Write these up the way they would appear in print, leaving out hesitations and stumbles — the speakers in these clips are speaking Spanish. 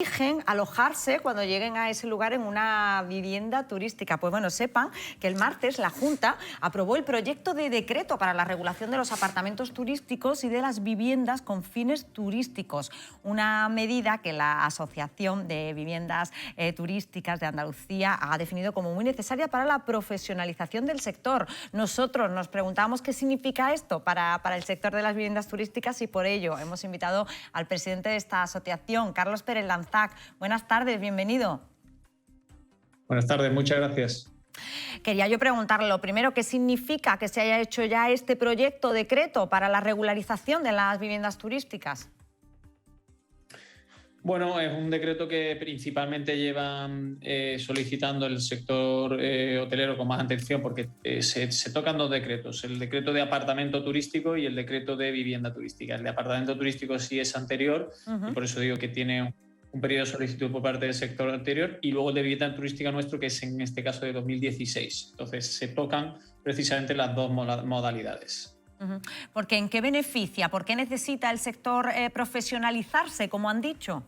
eligen alojarse cuando lleguen a ese lugar en una vivienda turística. Pues bueno, sepan que el martes la Junta aprobó el proyecto de decreto para la regulación de los apartamentos turísticos y de las viviendas con fines turísticos. Una medida que la Asociación de Viviendas Turísticas de Andalucía ha definido como muy necesaria para la profesionalización del sector. Nosotros nos preguntamos qué significa esto para el sector de las viviendas turísticas y por ello hemos invitado al presidente de esta asociación, Carlos Pérez Lanzac. Buenas tardes, bienvenido. Buenas tardes, muchas gracias. Quería yo preguntarle lo primero, ¿qué significa que se haya hecho ya este proyecto decreto para la regularización de las viviendas turísticas? Bueno, es un decreto que principalmente llevan solicitando el sector hotelero con más atención porque se tocan dos decretos, el decreto de apartamento turístico y el decreto de vivienda turística. El de apartamento turístico sí es anterior y por eso digo que tiene un periodo de solicitud por parte del sector anterior y luego el de vivienda turística nuestro que es en este caso de 2016. Entonces se tocan precisamente las dos modalidades. Porque ¿en qué beneficia? ¿Por qué necesita el sector profesionalizarse, como han dicho?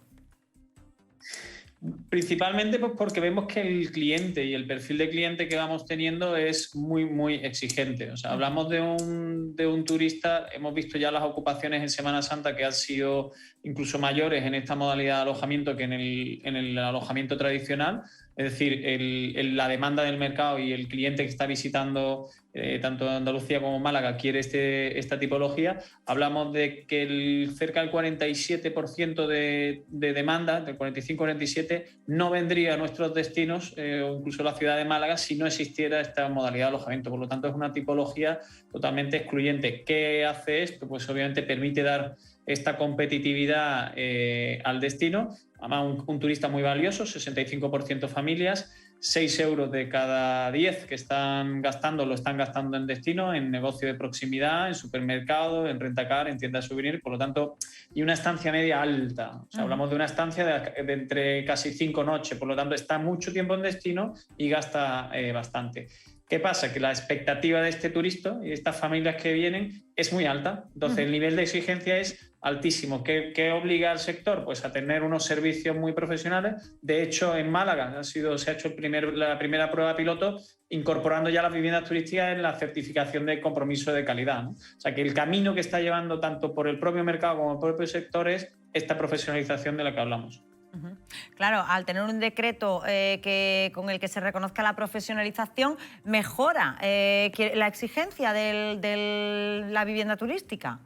Principalmente pues porque vemos que el cliente y el perfil de cliente que vamos teniendo es muy exigente. O sea, hablamos de un turista, hemos visto ya las ocupaciones en Semana Santa que han sido incluso mayores en esta modalidad de alojamiento que en el alojamiento tradicional. Es decir, la demanda del mercado y el cliente que está visitando tanto Andalucía como Málaga quiere esta tipología. Hablamos de que cerca del 47% de demanda, del 45-47%, no vendría a nuestros destinos o incluso a la ciudad de Málaga si no existiera esta modalidad de alojamiento. Por lo tanto, es una tipología totalmente excluyente. ¿Qué hace esto? Pues obviamente permite dar esta competitividad al destino. Además, un turista muy valioso, 65% familias, 6 euros de cada 10 que están gastando, lo están gastando en destino, en negocio de proximidad, en supermercado, en rentacar, en tiendas de souvenir, por lo tanto, y una estancia media alta. O sea, hablamos de una estancia de entre casi 5 noches, por lo tanto, está mucho tiempo en destino y gasta bastante. ¿Qué pasa? Que la expectativa de este turista y de estas familias que vienen es muy alta. Entonces, el nivel de exigencia es altísimo. ¿Qué obliga al sector? Pues a tener unos servicios muy profesionales. De hecho, en Málaga se ha hecho la primera prueba piloto incorporando ya las viviendas turísticas en la certificación de compromiso de calidad, ¿no? O sea, que el camino que está llevando tanto por el propio mercado como el propio sector es esta profesionalización de la que hablamos. Claro, al tener un decreto con el que se reconozca la profesionalización, mejora la exigencia de la vivienda turística.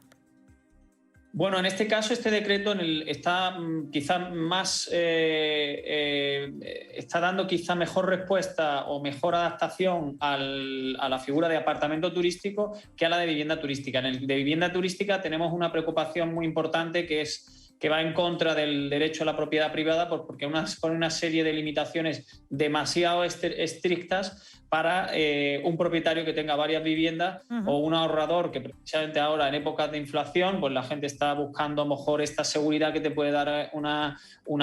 Bueno, en este caso, este decreto está quizá más está dando quizá mejor respuesta o mejor adaptación a la figura de apartamento turístico que a la de vivienda turística. En el de vivienda turística tenemos una preocupación muy importante que va en contra del derecho a la propiedad privada porque pone una serie de limitaciones demasiado estrictas para un propietario que tenga varias viviendas o un ahorrador que precisamente ahora en épocas de inflación pues la gente está buscando a lo mejor esta seguridad que te puede dar una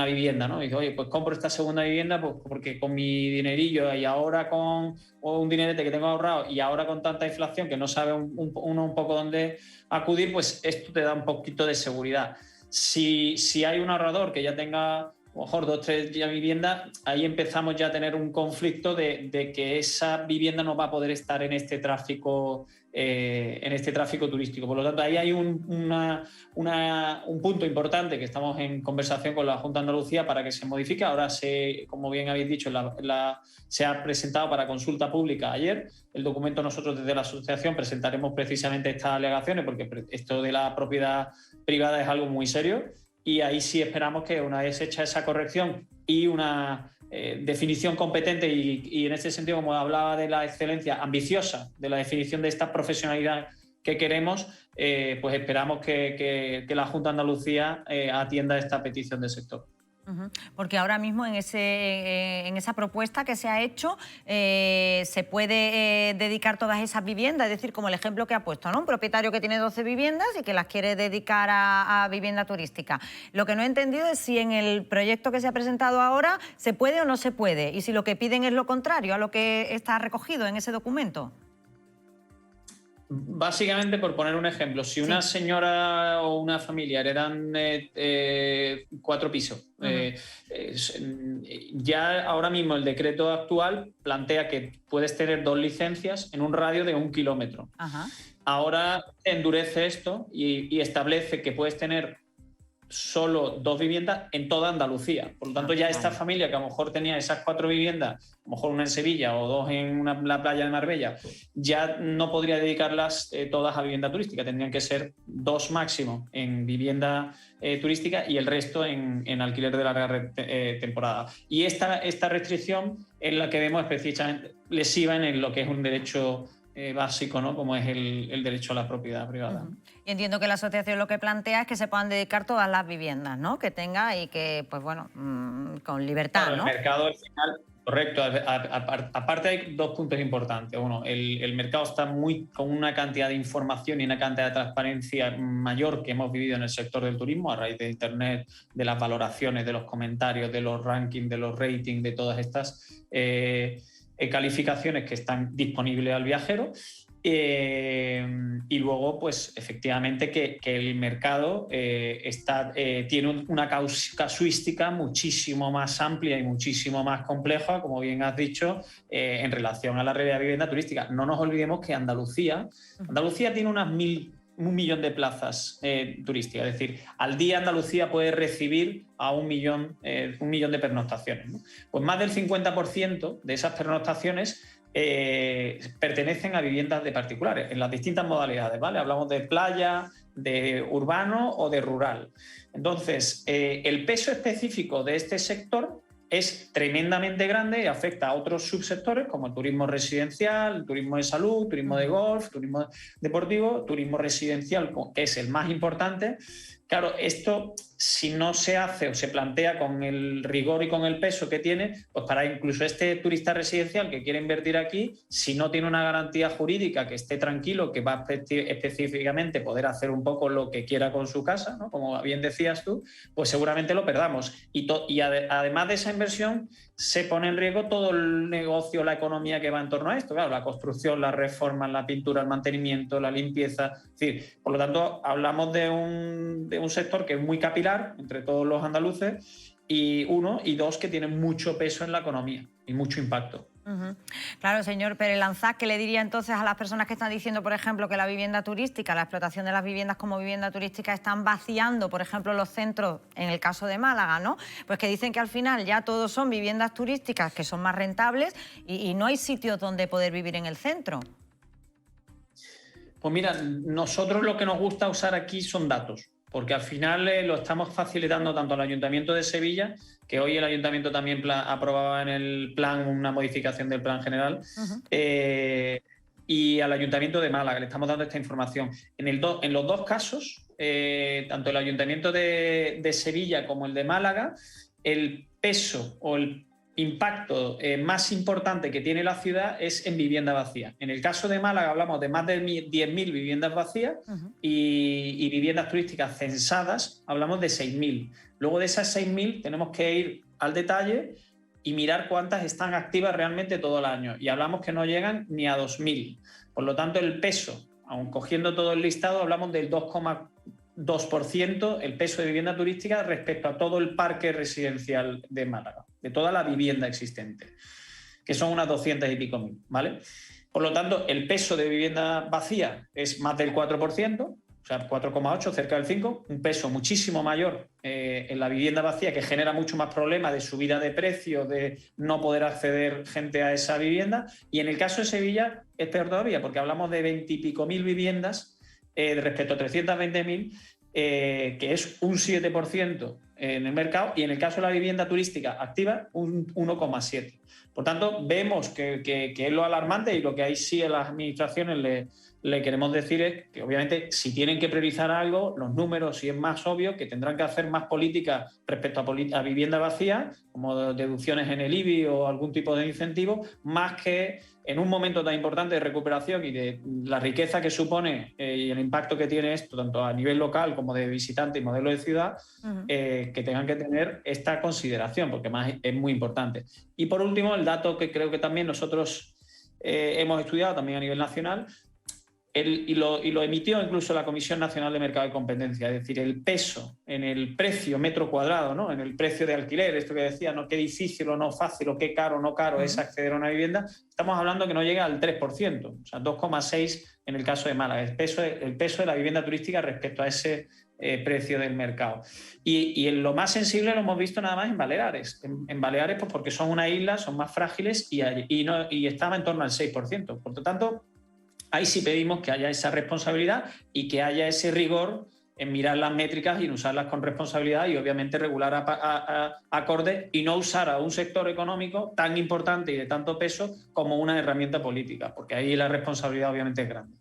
vivienda, ¿no? Y dice, oye, pues compro esta segunda vivienda pues, porque con mi dinerillo y ahora con un dinerete que tengo ahorrado y ahora con tanta inflación que no sabe uno un poco dónde acudir, pues esto te da un poquito de seguridad. Si hay un ahorrador que ya tenga a lo mejor 2 o 3 viviendas, ahí empezamos ya a tener un conflicto de que esa vivienda no va a poder estar en este tráfico turístico. Por lo tanto, ahí hay un punto importante que estamos en conversación con la Junta de Andalucía para que se modifique. Ahora, como bien habéis dicho, se ha presentado para consulta pública ayer. El documento nosotros desde la asociación presentaremos precisamente estas alegaciones porque esto de la propiedad privada es algo muy serio y ahí sí esperamos que una vez hecha esa corrección y una definición competente y en este sentido, como hablaba de la excelencia ambiciosa, de la definición de esta profesionalidad que queremos, pues esperamos que la Junta de Andalucía atienda esta petición del sector. Porque ahora mismo en esa propuesta que se ha hecho se puede dedicar todas esas viviendas, es decir, como el ejemplo que ha puesto, ¿no? Un propietario que tiene 12 viviendas y que las quiere dedicar a vivienda turística. Lo que no he entendido es si en el proyecto que se ha presentado ahora se puede o no se puede y si lo que piden es lo contrario a lo que está recogido en ese documento. Básicamente, por poner un ejemplo, si una señora o una familia heredan 4 pisos, ya ahora mismo el decreto actual plantea que puedes tener 2 licencias en un radio de 1 kilómetro. Ahora endurece esto y establece que puedes tener solo 2 viviendas en toda Andalucía. Por lo tanto, ya esta familia que a lo mejor tenía esas 4 viviendas, a lo mejor una en Sevilla o 2 en la playa de Marbella, ya no podría dedicarlas todas a vivienda turística. Tendrían que ser 2 máximo en vivienda turística y el resto en alquiler de larga temporada. Y esta restricción es la que vemos específicamente lesiva en lo que es un derecho básico, ¿no? Como es el derecho a la propiedad privada. Y entiendo que la asociación lo que plantea es que se puedan dedicar todas las viviendas, ¿no? Que tenga y que, pues bueno, con libertad, claro, ¿no? El mercado al final, correcto. Aparte hay 2 puntos importantes. Uno, el mercado está con una cantidad de información y una cantidad de transparencia mayor que hemos vivido en el sector del turismo a raíz de Internet, de las valoraciones, de los comentarios, de los rankings, de los ratings, de todas estas calificaciones que están disponibles al viajero. Y luego, pues efectivamente que el mercado tiene una casuística muchísimo más amplia y muchísimo más compleja, como bien has dicho, en relación a la red de vivienda turística. No nos olvidemos que Andalucía tiene un millón de plazas turísticas, es decir, al día Andalucía puede recibir a 1 millón de pernoctaciones, ¿no? Pues más del 50% de esas pernoctaciones pertenecen a viviendas de particulares en las distintas modalidades, ¿vale? Hablamos de playa, de urbano o de rural. Entonces, el peso específico de este sector es tremendamente grande y afecta a otros subsectores como el turismo residencial, el turismo de salud, turismo de golf, turismo deportivo, turismo residencial, que es el más importante. Claro, esto si no se hace o se plantea con el rigor y con el peso que tiene, pues para incluso este turista residencial que quiere invertir aquí, si no tiene una garantía jurídica que esté tranquilo, que va específicamente poder hacer un poco lo que quiera con su casa, ¿no? Como bien decías tú, pues seguramente lo perdamos. Y además de esa inversión, se pone en riesgo todo el negocio, la economía que va en torno a esto. Claro, la construcción, las reformas, la pintura, el mantenimiento, la limpieza. Es decir, por lo tanto, hablamos de un sector que es muy capilar entre todos los andaluces y 1 y 2 que tienen mucho peso en la economía y mucho impacto. Claro, señor Pérez Lanzás, ¿qué le diría entonces a las personas que están diciendo, por ejemplo, que la vivienda turística, la explotación de las viviendas como vivienda turística están vaciando, por ejemplo, los centros, en el caso de Málaga, ¿no? Pues que dicen que al final ya todos son viviendas turísticas que son más rentables y no hay sitios donde poder vivir en el centro. Pues mira, nosotros lo que nos gusta usar aquí son datos, porque al final lo estamos facilitando tanto al Ayuntamiento de Sevilla, que hoy el Ayuntamiento también aprobaba en el plan una modificación del plan general, y al Ayuntamiento de Málaga, le estamos dando esta información. En los 2 casos, tanto el Ayuntamiento de Sevilla como el de Málaga, el peso o el impacto más importante que tiene la ciudad es en vivienda vacía. En el caso de Málaga hablamos de más de 10.000 viviendas vacías y viviendas turísticas censadas hablamos de 6.000. Luego de esas 6.000 tenemos que ir al detalle y mirar cuántas están activas realmente todo el año. Y hablamos que no llegan ni a 2.000. Por lo tanto, el peso, aun cogiendo todo el listado, hablamos del 2,2% el peso de vivienda turística respecto a todo el parque residencial de Málaga, de toda la vivienda existente, que son unas 200 y pico mil, ¿vale? Por lo tanto, el peso de vivienda vacía es más del 4%, o sea, 4,8, cerca del 5%, un peso muchísimo mayor en la vivienda vacía, que genera mucho más problemas de subida de precios, de no poder acceder gente a esa vivienda. Y en el caso de Sevilla es peor todavía, porque hablamos de 20 y pico mil viviendas respecto a 320.000, que es un 7% en el mercado, y en el caso de la vivienda turística activa, un 1,7%. Por tanto, vemos que es lo alarmante, y lo que ahí sí a las administraciones le queremos decir es que obviamente si tienen que priorizar algo, los números, si es más obvio, que tendrán que hacer más políticas respecto a vivienda vacía, como deducciones en el IBI o algún tipo de incentivo, más que en un momento tan importante de recuperación y de la riqueza que supone y el impacto que tiene esto, tanto a nivel local como de visitante y modelo de ciudad, que tengan que tener esta consideración, porque más es muy importante. Y por último, el dato que creo que también nosotros hemos estudiado también a nivel nacional, y lo emitió incluso la Comisión Nacional de Mercado y Competencia, es decir, el peso en el precio metro cuadrado, ¿no? En el precio de alquiler, esto que decía, ¿no? Qué difícil o no fácil o qué caro o no caro es acceder a una vivienda, estamos hablando que no llega al 3%, o sea, 2,6% en el caso de Málaga, el peso de la vivienda turística respecto a ese precio del mercado. Y en lo más sensible lo hemos visto nada más en Baleares. En Baleares, pues porque son una isla, son más frágiles y estaba en torno al 6%. Por lo tanto, ahí sí pedimos que haya esa responsabilidad y que haya ese rigor en mirar las métricas y en usarlas con responsabilidad y obviamente regular acorde y no usar a un sector económico tan importante y de tanto peso como una herramienta política, porque ahí la responsabilidad obviamente es grande.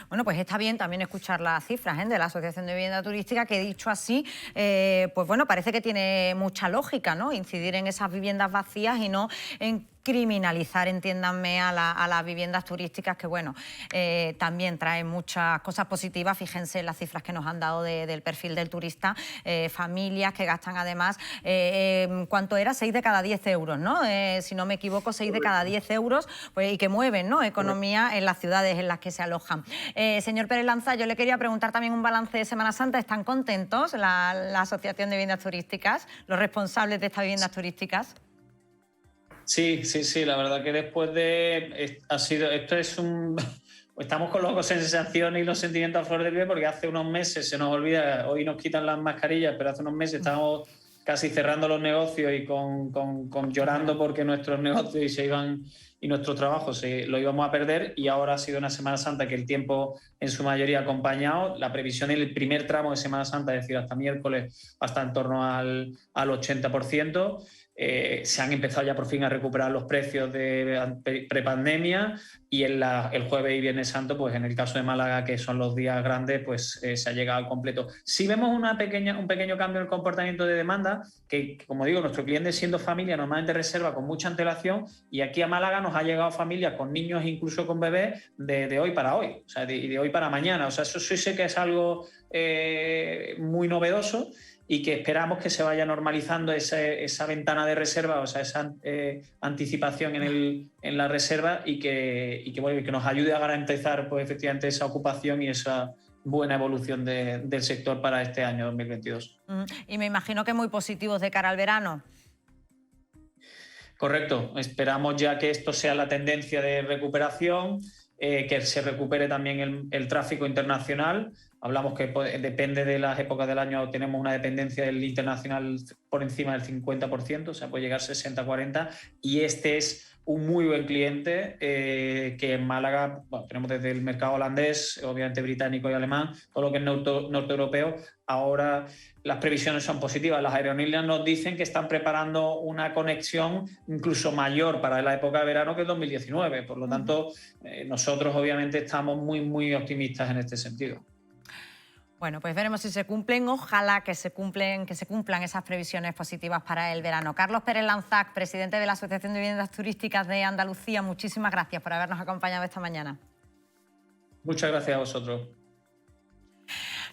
Bueno, pues está bien también escuchar las cifras de la Asociación de Vivienda Turística, que dicho así, pues bueno, parece que tiene mucha lógica, ¿no? Incidir en esas viviendas vacías y no en criminalizar, entiéndanme, a las viviendas turísticas, que bueno, también traen muchas cosas positivas. Fíjense en las cifras que nos han dado del perfil del turista, familias que gastan además, ¿cuánto era? 6 de cada 10 euros, ¿no? Si no me equivoco, 6 de cada 10 euros, pues, y que mueven, ¿no? Economía en las ciudades en las que se alojan. Señor Pérez Lanza, yo le quería preguntar también un balance de Semana Santa. ¿Están contentos la Asociación de Viviendas Turísticas, los responsables de estas viviendas turísticas? Sí, la verdad que después de... Estamos con las sensaciones y los sentimientos a flor de piel, porque hace unos meses se nos olvida, hoy nos quitan las mascarillas, pero hace unos meses estábamos casi cerrando los negocios y llorando porque nuestros negocios se iban y nuestro trabajo lo íbamos a perder, y ahora ha sido una Semana Santa que el tiempo en su mayoría ha acompañado. La previsión en el primer tramo de Semana Santa, es decir, hasta miércoles, va a estar en torno al 80%. Se han empezado ya por fin a recuperar los precios de prepandemia, y el jueves y viernes santo, pues en el caso de Málaga, que son los días grandes, pues se ha llegado al completo. Si vemos un pequeño cambio en el comportamiento de demanda, que como digo, nuestro cliente, siendo familia, normalmente reserva con mucha antelación, y aquí a Málaga nos ha llegado familias con niños, incluso con bebés, de hoy para hoy, o sea, de hoy para mañana. O sea, eso sí sé que es algo muy novedoso, y que esperamos que se vaya normalizando esa ventana de reserva, o sea, esa anticipación en la reserva, y que nos ayude a garantizar, pues, efectivamente, esa ocupación y esa buena evolución del sector para este año 2022. Y me imagino que muy positivos de cara al verano. Correcto, esperamos ya que esto sea la tendencia de recuperación, que se recupere también el tráfico internacional. Hablamos que depende de las épocas del año, tenemos una dependencia del internacional por encima del 50%, o sea, puede llegar 60-40, y este es un muy buen cliente, que en Málaga, bueno, tenemos desde el mercado holandés, obviamente británico y alemán, todo lo que es norte europeo. Ahora las previsiones son positivas. Las aerolíneas nos dicen que están preparando una conexión incluso mayor para la época de verano que el 2019. Por lo tanto, nosotros obviamente estamos muy optimistas en este sentido. Bueno, pues veremos si se cumplen. Ojalá que se cumplan esas previsiones positivas para el verano. Carlos Pérez Lanzac, presidente de la Asociación de Viviendas Turísticas de Andalucía, muchísimas gracias por habernos acompañado esta mañana. Muchas gracias a vosotros.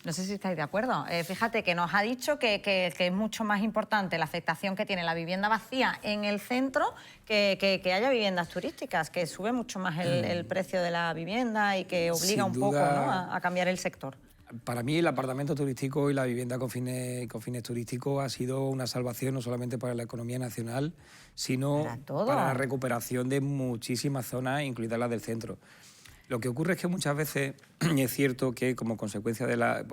No sé si estáis de acuerdo. Fíjate que nos ha dicho que es mucho más importante la aceptación que tiene la vivienda vacía en el centro que haya viviendas turísticas, que sube mucho más el precio de la vivienda y que obliga un poco, ¿no?, a cambiar el sector. Para mí el apartamento turístico y la vivienda con fines turísticos ha sido una salvación no solamente para la economía nacional, sino para la recuperación de muchísimas zonas, incluidas las del centro. Lo que ocurre es que muchas veces es cierto que como consecuencia de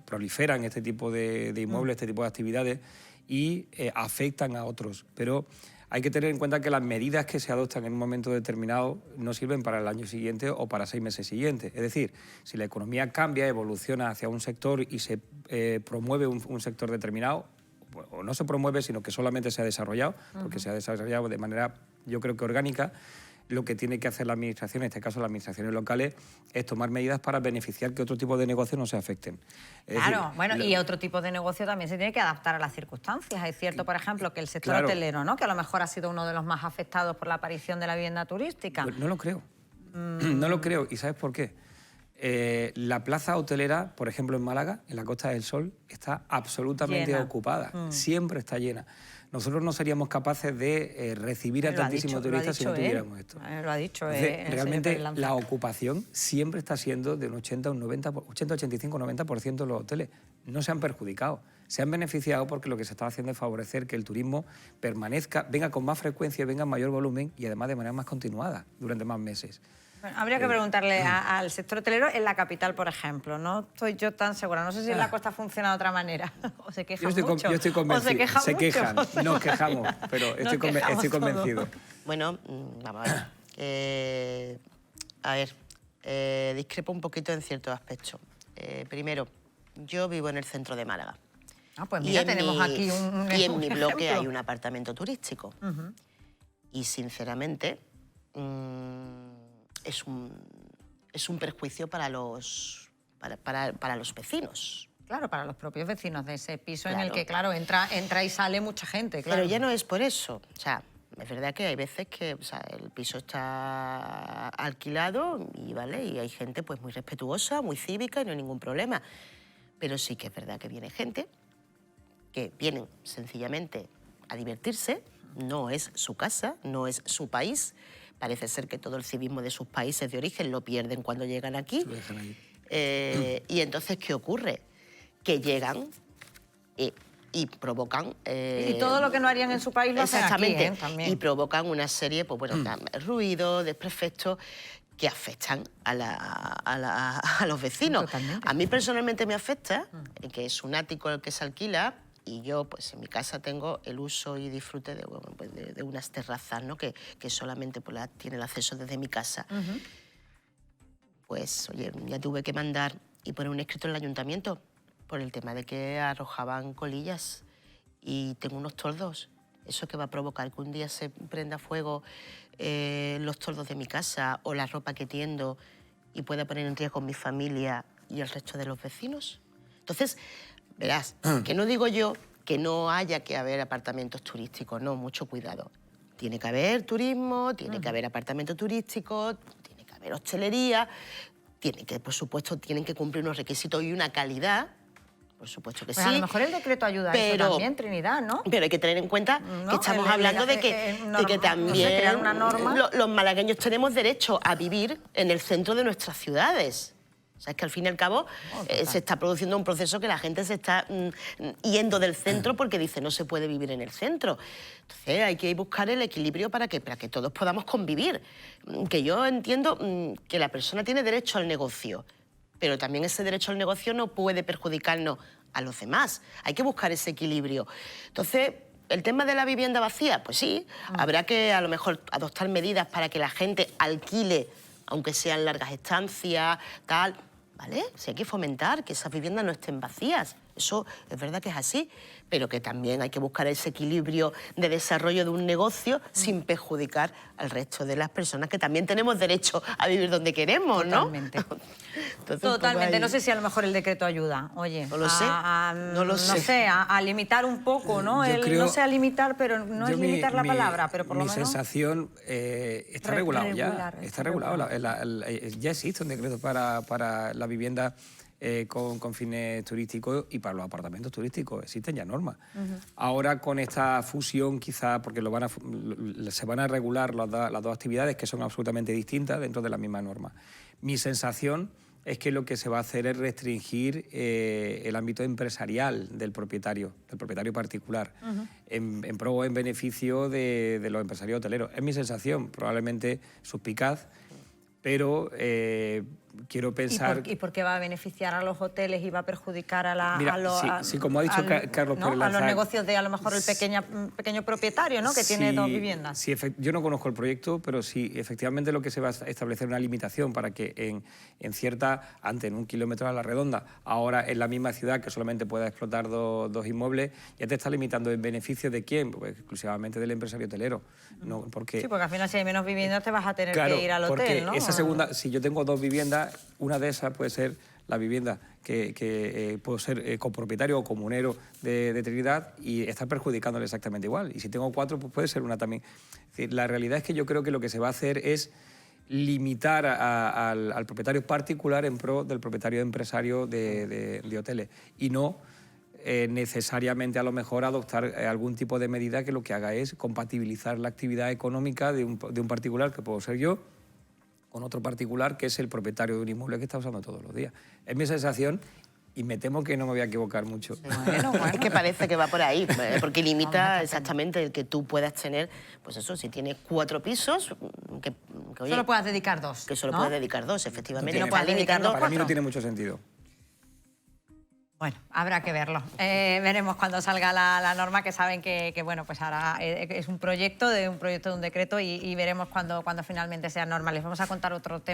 proliferan este tipo de inmuebles, este tipo de actividades, y afectan a otros, pero hay que tener en cuenta que las medidas que se adoptan en un momento determinado no sirven para el año siguiente o para 6 meses siguientes. Es decir, si la economía cambia, evoluciona hacia un sector y se promueve un sector determinado, o no se promueve, sino que solamente se ha desarrollado, porque se ha desarrollado de manera, yo creo que orgánica, lo que tiene que hacer la Administración, en este caso las administraciones locales, es tomar medidas para beneficiar que otro tipo de negocios no se afecten. Claro, bueno, y otro tipo de negocio también se tiene que adaptar a las circunstancias. Es cierto, por ejemplo, que el sector hotelero, ¿no?, que a lo mejor ha sido uno de los más afectados por la aparición de la vivienda turística. Pues no lo creo. No lo creo. ¿Y sabes por qué? La plaza hotelera, por ejemplo, en Málaga, en la Costa del Sol, está absolutamente ocupada. Siempre está llena. nosotros no seríamos capaces de recibir a tantísimos turistas si no tuviéramos esto. Lo ha dicho. Entonces, realmente la ocupación siempre está siendo de un 85-90% de los hoteles. No se han perjudicado, se han beneficiado porque lo que se está haciendo es favorecer que el turismo permanezca, venga con más frecuencia, venga en mayor volumen y además de manera más continuada durante más meses. Bueno, habría que preguntarle al sector hotelero en la capital, por ejemplo. No estoy yo tan segura. No sé si en la costa funciona de otra manera. O se quejan mucho. Yo estoy convencido. O se quejan se quejan, nos quejamos, pero estoy convencido. Bueno, vamos a ver. Discrepo un poquito en ciertos aspectos. Primero, yo vivo en el centro de Málaga. Ah, pues mira, tenemos aquí un Y en mi bloque hay un apartamento turístico. Y sinceramente, es un perjuicio para los vecinos. Claro, para los propios vecinos de ese piso en el que, claro, entra y sale mucha gente. Claro. Pero ya no es por eso. O sea, es verdad que hay veces que el piso está alquilado y hay gente pues muy respetuosa, muy cívica y no hay ningún problema. Pero sí que es verdad que viene gente que vienen sencillamente a divertirse, no es su casa, no es su país. Parece ser que todo el civismo de sus países de origen lo pierden cuando llegan aquí. Y entonces, ¿qué ocurre? Que llegan y provocan... y todo lo que no harían en su país lo hacen aquí, también. Y provocan una serie, pues bueno, ruidos, desperfectos que afectan a los vecinos. Totalmente. A mí personalmente me afecta, que es un ático el que se alquila, y yo, pues en mi casa tengo el uso y disfrute de unas terrazas, ¿no? que solamente tiene el acceso desde mi casa. Pues, oye, ya tuve que mandar y poner un escrito en el ayuntamiento por el tema de que arrojaban colillas y tengo unos toldos. ¿Eso que va a provocar? Que un día se prenda fuego los toldos de mi casa o la ropa que tiendo y pueda poner en riesgo mi familia y el resto de los vecinos. Entonces, verás, que no digo yo que no haya que haber apartamentos turísticos, no, mucho cuidado. Tiene que haber turismo, tiene que haber apartamentos turísticos, tiene que haber hostelería, por supuesto, tienen que cumplir unos requisitos y una calidad. Por supuesto que pues sí. A lo mejor el decreto ayuda a eso también, Trinidad, ¿no? Pero hay que tener en cuenta que estamos hablando de que también crear una norma. Los malagueños tenemos derecho a vivir en el centro de nuestras ciudades. O sea, es que al fin y al cabo se está produciendo un proceso que la gente se está yendo del centro porque dice no se puede vivir en el centro. Entonces hay que buscar el equilibrio para que todos podamos convivir. Que yo entiendo que la persona tiene derecho al negocio, pero también ese derecho al negocio no puede perjudicarnos a los demás. Hay que buscar ese equilibrio. Entonces, ¿el tema de la vivienda vacía? Pues sí, habrá que a lo mejor adoptar medidas para que la gente alquile, aunque sean largas estancias, tal, ¿vale? Sí, hay que fomentar que esas viviendas no estén vacías. Eso es verdad que es así, pero que también hay que buscar ese equilibrio de desarrollo de un negocio sin perjudicar al resto de las personas que también tenemos derecho a vivir donde queremos, ¿no? Totalmente. Totalmente. No sé si a lo mejor el decreto ayuda, oye. No lo sé. No lo sé. No sé, a limitar un poco, ¿no? No sé a limitar, pero no es limitar la palabra, pero por lo menos... Mi sensación está regulado ya. Está regulado. Ya existe un decreto para la vivienda con fines turísticos y para los apartamentos turísticos. Existen ya normas. Ahora con esta fusión quizá, porque se van a regular las dos actividades que son absolutamente distintas dentro de la misma norma. Mi sensación es que lo que se va a hacer es restringir el ámbito empresarial del propietario particular, en pro o en beneficio de los empresarios hoteleros. Es mi sensación, probablemente suspicaz, pero quiero pensar... ¿Y por qué va a beneficiar a los hoteles y va a perjudicar a como ha dicho Carlos Pérez a los negocios de a lo mejor el pequeño propietario, ¿no? Que tiene dos viviendas? Sí, yo no conozco el proyecto, pero sí, efectivamente lo que se va a establecer una limitación para que antes en 1 kilómetro a la redonda, ahora en la misma ciudad que solamente pueda explotar dos inmuebles, ya te está limitando en beneficio de quién, pues exclusivamente del empresario hotelero. No, porque, sí, porque al final si hay menos viviendas te vas a tener que ir al hotel, ¿no? Esa segunda, si yo tengo 2 viviendas, una de esas puede ser la vivienda que puedo ser copropietario o comunero de Trinidad y está perjudicándole exactamente igual. Y si tengo 4, pues puede ser una también. Es decir, la realidad es que yo creo que lo que se va a hacer es limitar al propietario particular en pro del propietario empresario de hoteles y no necesariamente a lo mejor adoptar algún tipo de medida que lo que haga es compatibilizar la actividad económica de un particular, que puedo ser yo, con otro particular que es el propietario de un inmueble que está usando todos los días. Es mi sensación y me temo que no me voy a equivocar mucho. Bueno, es que parece que va por ahí, porque limita exactamente el que tú puedas tener, pues eso, si tienes 4 pisos, que oye, solo puedas dedicar 2. Que solo puedes dedicar 2, efectivamente. No puedes dedicar 2. Para mí no tiene mucho sentido. Bueno, habrá que verlo. Veremos cuando salga la norma, que saben que bueno, pues ahora es un proyecto de un decreto y veremos cuando finalmente sea norma. Les vamos a contar otro tema.